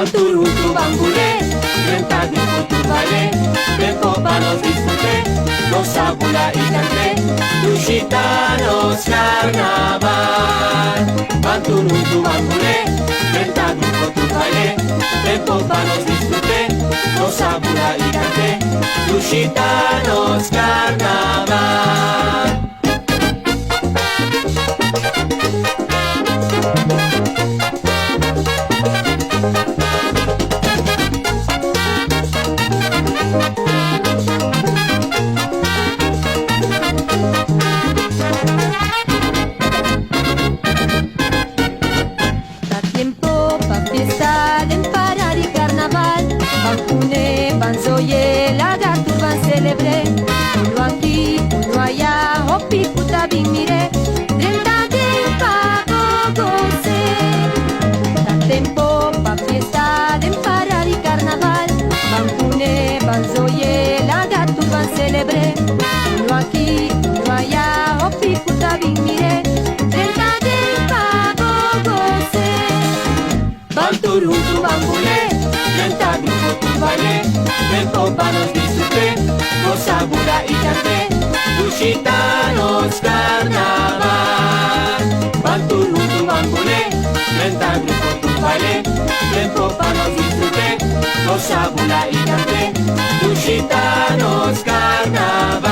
Banturutu bambulé, 30 grupos turbalé, tiempo para los disfruté, los abula y canté, los gitanos carnaval. Banturutu bambulé, 30 grupos turbalé, tiempo para los disfruté, los abula y canté, los gitanos carnaval. Banzoye, lagarto, van celebré. Uno aquí, uno allá, hopi, puta, bien miré. 30 tiempo gocé. Da tempo pa fiesta de parar y carnaval. Bancune, banzoye, lagarto, van celebré. Uno aquí, uno allá, hopi, puta, bien miré. 30 tiempo gocé. Banturutu bambulé, 30 grupos turbalé, tiempo para los disfruté, los abula y canté, los gitanos carnaval. Banturutu bambulé, 30 grupos turbalé, tiempo para los disfruté, los abula y canté, los gitanos carnaval.